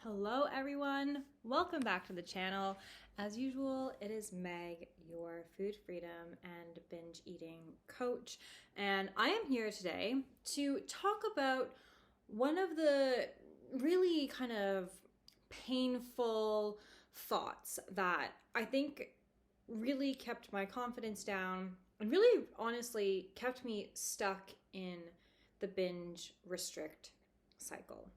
Hello everyone, welcome back to the channel. As usual, it is Meg, your food freedom and binge eating coach, and I am here today to talk about one of the really kind of painful thoughts that I think really kept my confidence down and really honestly kept me stuck in the binge restrict cycle.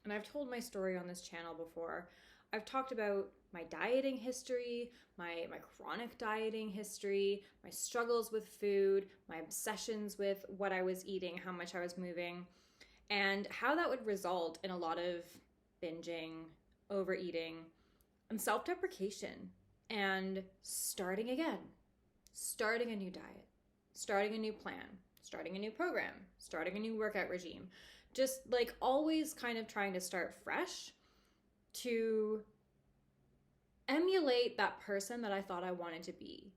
And I've told my story on this channel before. I've talked about my dieting history, my chronic dieting history, my struggles with food, my obsessions with what I was eating, how much I was moving, and how that would result in a lot of binging, overeating, and self-deprecation, and starting again, starting a new diet, starting a new plan, starting a new program, starting a new workout regime. Just like always kind of trying to start fresh to emulate that person that I thought I wanted to be.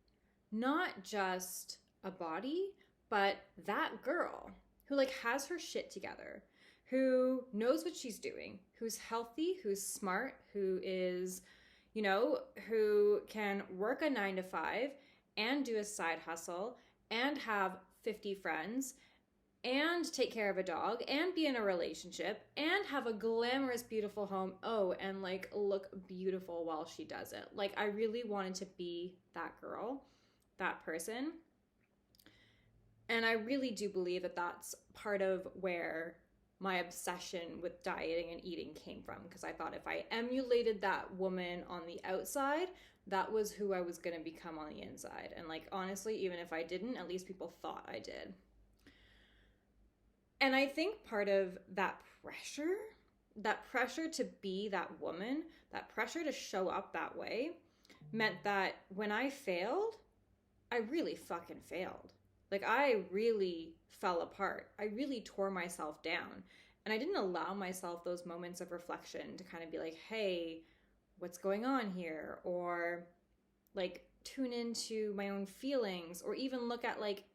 Not just a body, but that girl who like has her shit together, who knows what she's doing, who's healthy, who's smart, who is, who can work a 9 to 5 and do a side hustle and have 50 friends and take care of a dog and be in a relationship and have a glamorous, beautiful home. Oh, and like look beautiful while she does it. Like I really wanted to be that girl, that person. And I really do believe that that's part of where my obsession with dieting and eating came from, because I thought if I emulated that woman on the outside, that was who I was going to become on the inside. And like honestly, even if I didn't, at least people thought I did. And I think part of that pressure to be that woman, that pressure to show up that way, meant that when I failed, I really fucking failed. Like I really fell apart. I really tore myself down. And I didn't allow myself those moments of reflection to kind of be like, hey, what's going on here? Or like tune into my own feelings, or even look at like,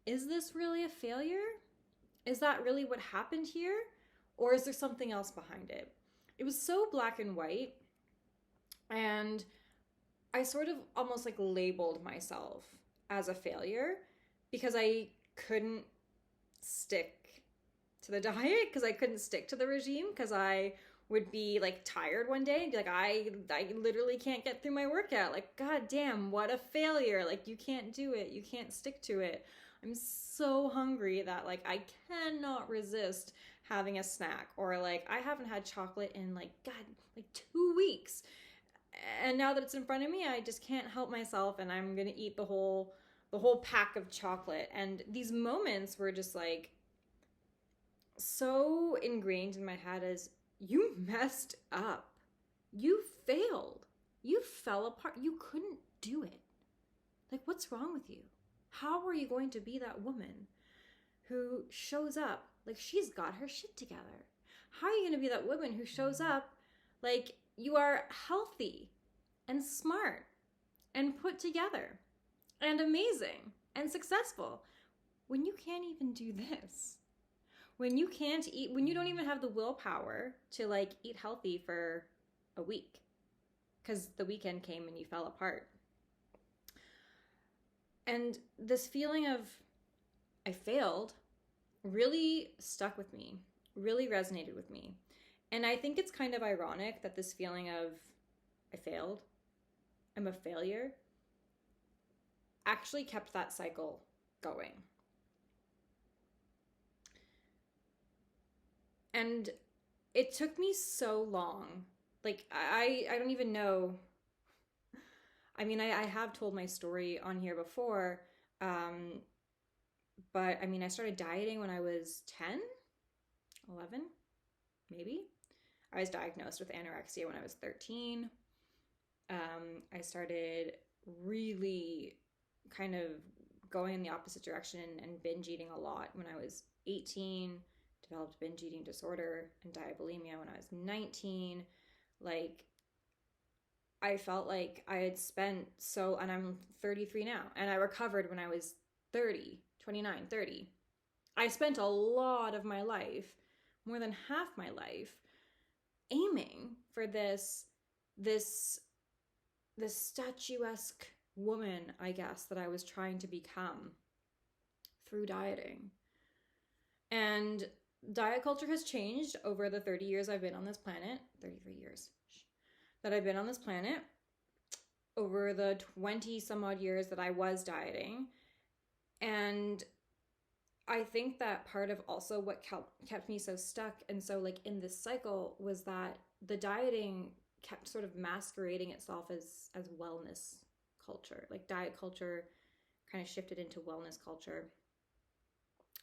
is this really a failure? Is that really what happened here? Or is there something else behind it? It was so black and white. And I sort of almost like labeled myself as a failure because I couldn't stick to the diet, because I couldn't stick to the regime, because I would be like tired one day and be like, I literally can't get through my workout. Like, God damn, what a failure. Like, you can't do it. You can't stick to it. I'm so hungry that like I cannot resist having a snack, or like I haven't had chocolate in like, God, like 2 weeks. And now that it's in front of me, I just can't help myself, and I'm going to eat the whole pack of chocolate. And these moments were just like so ingrained in my head as, you messed up. You failed. You fell apart. You couldn't do it. Like, what's wrong with you? How are you going to be that woman who shows up like she's got her shit together? How are you going to be that woman who shows up like you are healthy and smart and put together and amazing and successful when you can't even do this? When you can't eat, when you don't even have the willpower to like eat healthy for a week because the weekend came and you fell apart. And this feeling of I failed really stuck with me, really resonated with me. And I think it's kind of ironic that this feeling of I failed, I'm a failure, actually kept that cycle going. And it took me so long. Like, I don't even know. I mean, I have told my story on here before, but I mean, I started dieting when I was 10, 11, maybe. I was diagnosed with anorexia when I was 13. I started really kind of going in the opposite direction and binge eating a lot when I was 18, developed binge eating disorder and diabulimia when I was 19. Like, I felt like I had spent and I'm 33 now, and I recovered when I was 30, 29, 30. I spent a lot of my life, more than half my life, aiming for this statuesque woman, I guess, that I was trying to become through dieting. And diet culture has changed over the 30 years I've been on this planet, 33 years that I've been on this planet, over the 20 some odd years that I was dieting. And I think that part of also what kept me so stuck and so like in this cycle was that the dieting kept sort of masquerading itself as wellness culture. Like diet culture kind of shifted into wellness culture.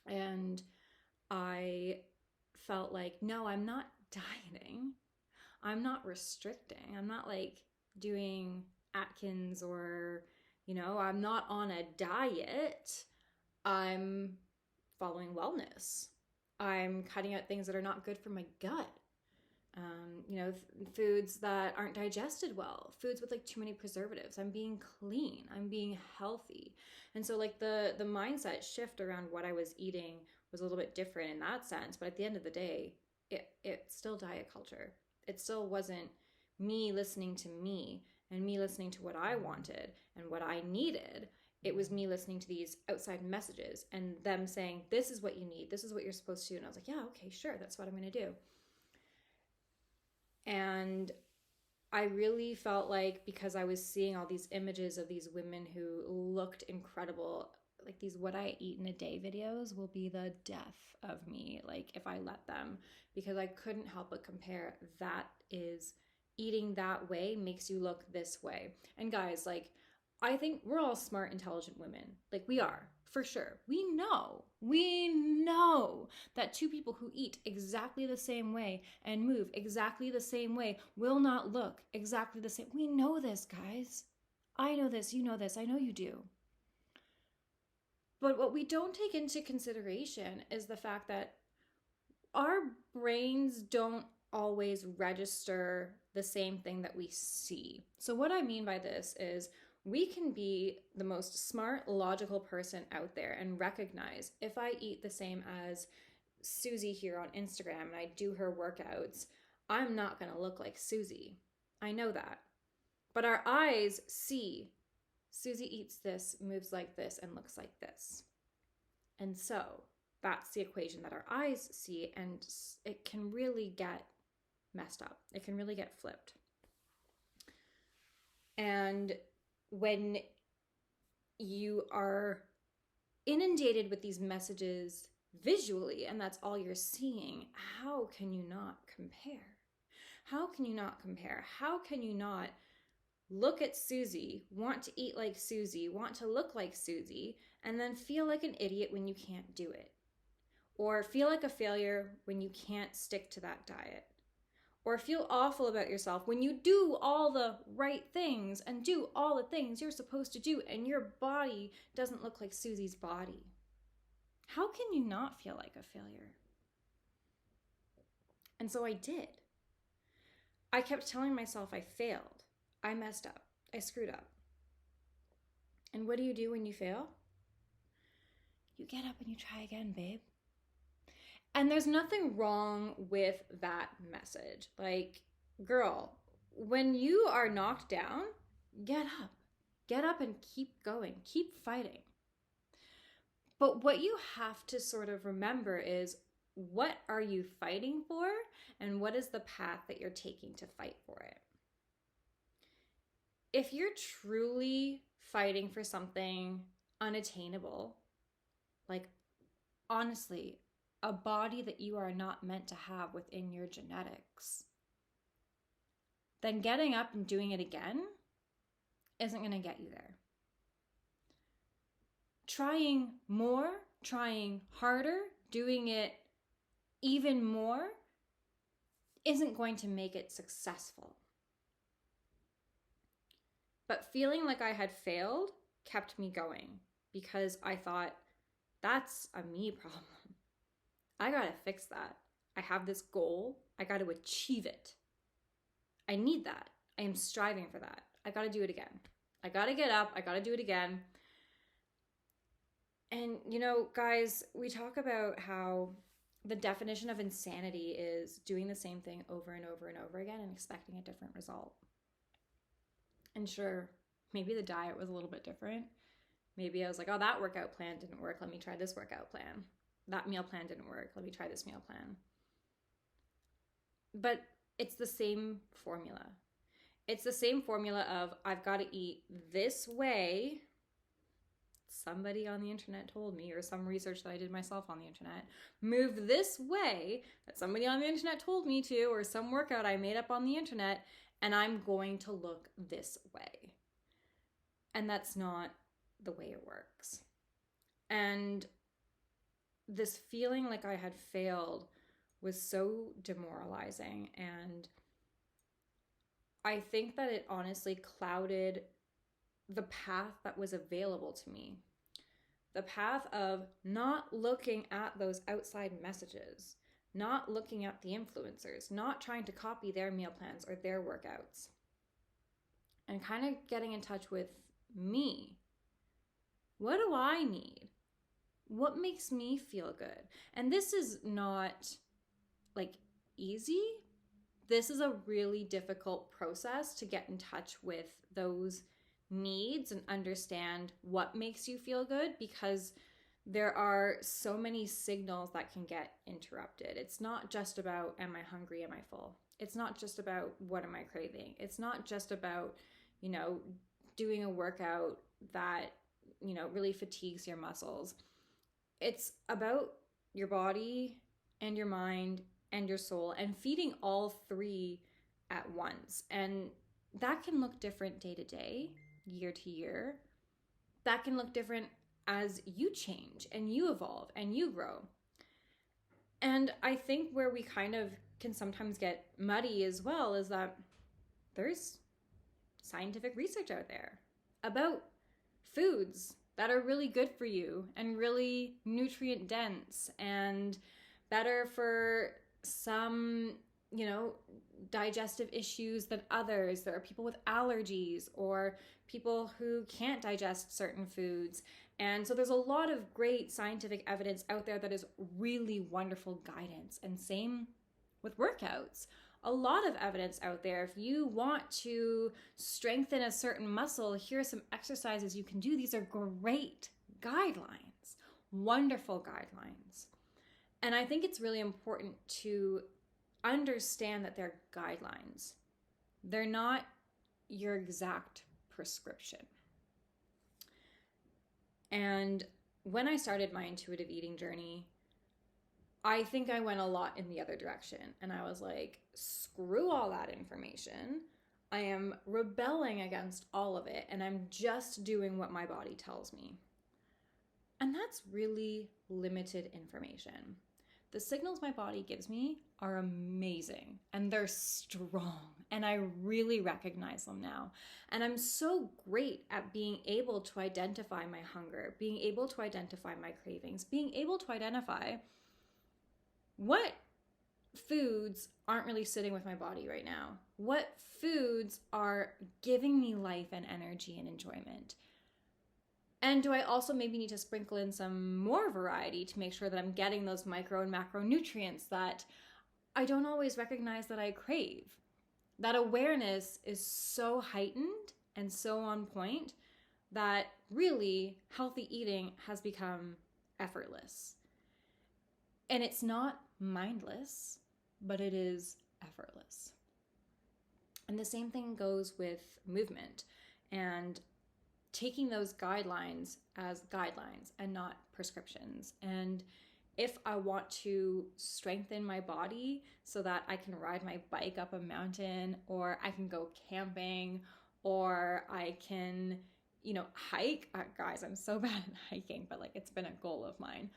And I felt like, no, I'm not dieting. I'm not restricting. I'm not like doing Atkins or, I'm not on a diet. I'm following wellness. I'm cutting out things that are not good for my gut. Foods that aren't digested well, foods with like too many preservatives. I'm being clean. I'm being healthy. And so like the mindset shift around what I was eating was a little bit different in that sense. But at the end of the day, it's still diet culture. It still wasn't me listening to me and me listening to what I wanted and what I needed. It was me listening to these outside messages and them saying, this is what you need. This is what you're supposed to do. And I was like, yeah, okay, sure. That's what I'm going to do. And I really felt like because I was seeing all these images of these women who looked incredible, like these what I eat in a day videos will be the death of me, like if I let them, because I couldn't help but compare. That is, eating that way makes you look this way. And guys, like, I think we're all smart, intelligent women. Like we are, for sure. We know that two people who eat exactly the same way and move exactly the same way will not look exactly the same. We know this, guys. I know this, you know this, I know you do. But what we don't take into consideration is the fact that our brains don't always register the same thing that we see. So what I mean by this is we can be the most smart, logical person out there and recognize if I eat the same as Susie here on Instagram and I do her workouts, I'm not going to look like Susie. I know that. But our eyes see Susie eats this, moves like this, and looks like this. And so that's the equation that our eyes see, and it can really get messed up. It can really get flipped. And when you are inundated with these messages visually, and that's all you're seeing, how can you not compare? How can you not compare? How can you not look at Susie, want to eat like Susie, want to look like Susie, and then feel like an idiot when you can't do it? Or feel like a failure when you can't stick to that diet? Or feel awful about yourself when you do all the right things and do all the things you're supposed to do and your body doesn't look like Susie's body? How can you not feel like a failure? And so I did. I kept telling myself I failed. I messed up. I screwed up. And what do you do when you fail? You get up and you try again, babe. And there's nothing wrong with that message. Like, girl, when you are knocked down, get up. Get up and keep going. Keep fighting. But what you have to sort of remember is, what are you fighting for? And what is the path that you're taking to fight for it? If you're truly fighting for something unattainable, like honestly, a body that you are not meant to have within your genetics, then getting up and doing it again isn't going to get you there. Trying more, trying harder, doing it even more isn't going to make it successful. But feeling like I had failed kept me going because I thought, that's a me problem. I gotta fix that. I have this goal. I gotta achieve it. I need that. I am striving for that. I gotta do it again. I gotta get up. I gotta do it again. And, guys, we talk about how the definition of insanity is doing the same thing over and over and over again and expecting a different result. And sure, maybe the diet was a little bit different. Maybe I was like, oh, that workout plan didn't work. Let me try this workout plan. That meal plan didn't work. Let me try this meal plan. But it's the same formula. It's the same formula of I've got to eat this way. Somebody on the internet told me, or some research that I did myself on the internet, move this way that somebody on the internet told me to, or some workout I made up on the internet, and I'm going to look this way. And that's not the way it works. And this feeling like I had failed was so demoralizing. And I think that it honestly clouded the path that was available to me. The path of not looking at those outside messages, not looking at the influencers, not trying to copy their meal plans or their workouts, and kind of getting in touch with me. What do I need? What makes me feel good? And this is not like easy. This is a really difficult process to get in touch with those needs and understand what makes you feel good, because there are so many signals that can get interrupted. It's not just about, am I hungry? Am I full? It's not just about, what am I craving? It's not just about, doing a workout that, really fatigues your muscles. It's about your body and your mind and your soul, and feeding all three at once. And that can look different day to day, year to year. That can look different as you change and you evolve and you grow. And I think where we kind of can sometimes get muddy as well is that there's scientific research out there about foods that are really good for you and really nutrient dense and better for some, digestive issues than others. There are people with allergies or people who can't digest certain foods. And so there's a lot of great scientific evidence out there that is really wonderful guidance. And same with workouts. A lot of evidence out there. If you want to strengthen a certain muscle, here are some exercises you can do. These are great guidelines, wonderful guidelines. And I think it's really important to understand that they're guidelines. They're not your exact prescription. And when I started my intuitive eating journey, I think I went a lot in the other direction. And I was like, screw all that information. I am rebelling against all of it. And I'm just doing what my body tells me. And that's really limited information. The signals my body gives me are amazing and they're strong, and I really recognize them now. And I'm so great at being able to identify my hunger, being able to identify my cravings, being able to identify what foods aren't really sitting with my body right now, what foods are giving me life and energy and enjoyment. And do I also maybe need to sprinkle in some more variety to make sure that I'm getting those micro and macronutrients that I don't always recognize that I crave? That awareness is so heightened and so on point that really healthy eating has become effortless. And it's not mindless, but it is effortless. And the same thing goes with movement and taking those guidelines as guidelines and not prescriptions. And if I want to strengthen my body so that I can ride my bike up a mountain, or I can go camping, or I can, hike. Guys, I'm so bad at hiking, but it's been a goal of mine.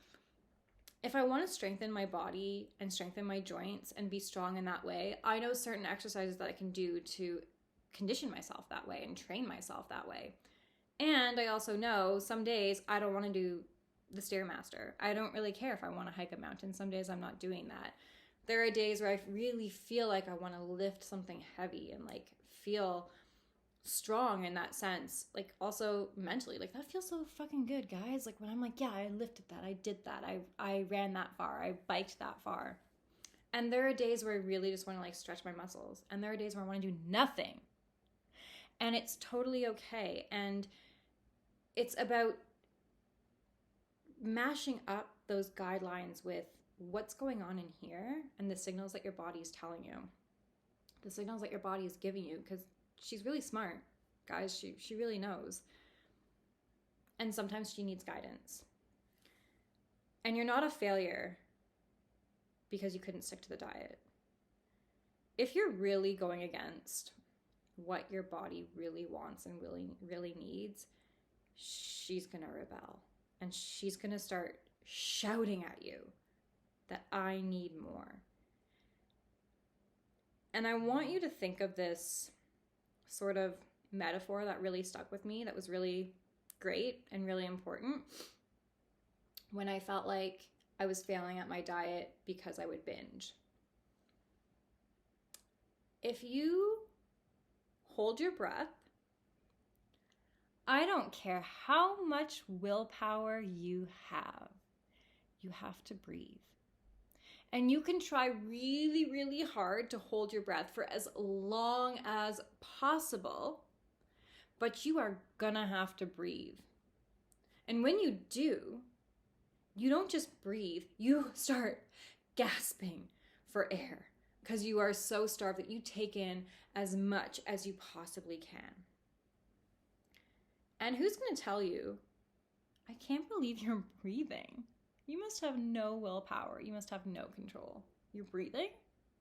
If I want to strengthen my body and strengthen my joints and be strong in that way, I know certain exercises that I can do to condition myself that way and train myself that way. And I also know some days I don't want to do the Stairmaster. I don't really care if I want to hike a mountain. Some days I'm not doing that. There are days where I really feel like I want to lift something heavy and feel strong in that sense, like also mentally. Like that feels so fucking good, guys. Like when I'm like, yeah, I lifted that, I did that, I ran that far, I biked that far. And there are days where I really just want to like stretch my muscles, and there are days where I want to do nothing. And it's totally okay. And it's about mashing up those guidelines with what's going on in here and the signals that your body is telling you, the signals that your body is giving you, because she's really smart, guys. She really knows. And sometimes she needs guidance. And you're not a failure because you couldn't stick to the diet. If you're really going against what your body really wants and really needs, she's going to rebel. And she's going to start shouting at you that I need more. And I want you to think of this sort of metaphor that really stuck with me, that was really great and really important, when I felt like I was failing at my diet because I would binge. If you hold your breath, I don't care how much willpower you have to breathe. And you can try really, really hard to hold your breath for as long as possible, but you are gonna have to breathe. And when you do, you don't just breathe, you start gasping for air because you are so starved that you take in as much as you possibly can. And who's gonna tell you, I can't believe you're breathing? You must have no willpower. You must have no control. You're breathing?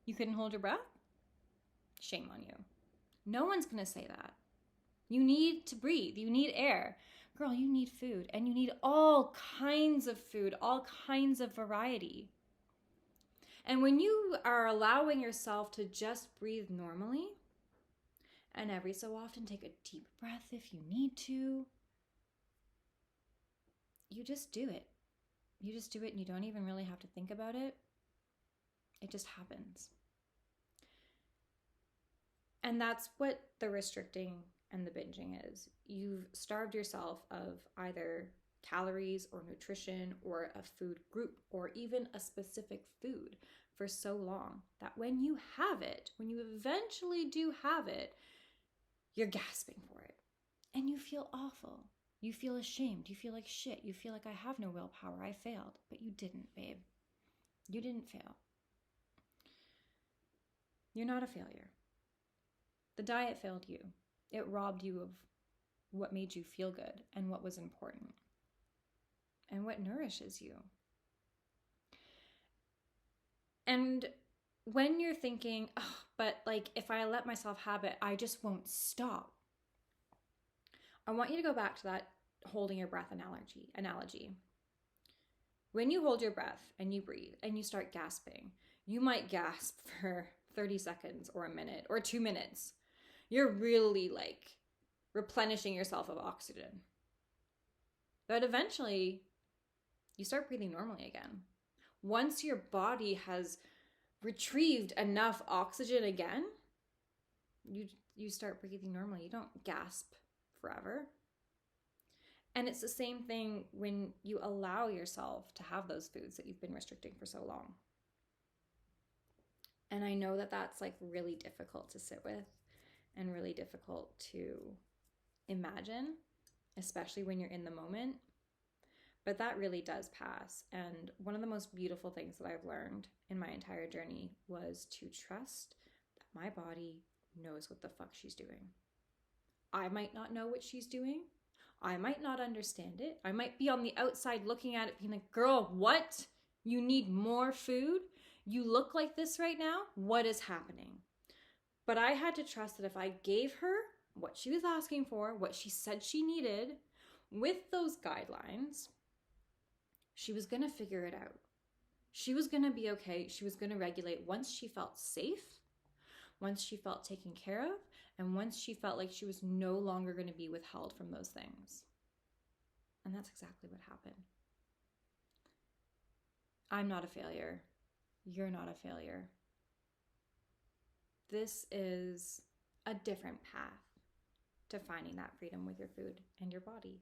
You couldn't hold your breath? Shame on you. No one's going to say that. You need to breathe. You need air. Girl, you need food. And you need all kinds of food, all kinds of variety. And when you are allowing yourself to just breathe normally, and every so often take a deep breath if you need to, you just do it. You just do it and you don't even really have to think about it. It just happens. And that's what the restricting and the binging is. You've starved yourself of either calories or nutrition or a food group or even a specific food for so long that when you have it, when you eventually do have it, you're gasping for it and you feel awful. You feel ashamed. You feel like shit. You feel like I have no willpower. I failed. But you didn't, babe. You didn't fail. You're not a failure. The diet failed you. It robbed you of what made you feel good and what was important and what nourishes you. And when you're thinking, oh, but like if I let myself have it, I just won't stop. I want you to go back to that holding your breath analogy. When you hold your breath and you breathe and you start gasping, you might gasp for 30 seconds or a minute or 2 minutes. You're really like replenishing yourself of oxygen. But eventually, you start breathing normally again. Once your body has retrieved enough oxygen again, you start breathing normally. You don't gasp forever. And it's the same thing when you allow yourself to have those foods that you've been restricting for so long. And I know that that's like really difficult to sit with and really difficult to imagine, especially when you're in the moment. But that really does pass. And one of the most beautiful things that I've learned in my entire journey was to trust that my body knows what the fuck she's doing. I might not know what she's doing. I might not understand it. I might be on the outside looking at it being like, girl, what? You need more food? You look like this right now? What is happening? But I had to trust that if I gave her what she was asking for, what she said she needed, with those guidelines, she was going to figure it out. She was going to be okay. She was going to regulate once she felt safe, once she felt taken care of, and once she felt like she was no longer going to be withheld from those things. And that's exactly what happened. I'm not a failure. You're not a failure. This is a different path. to finding that freedom with your food and your body.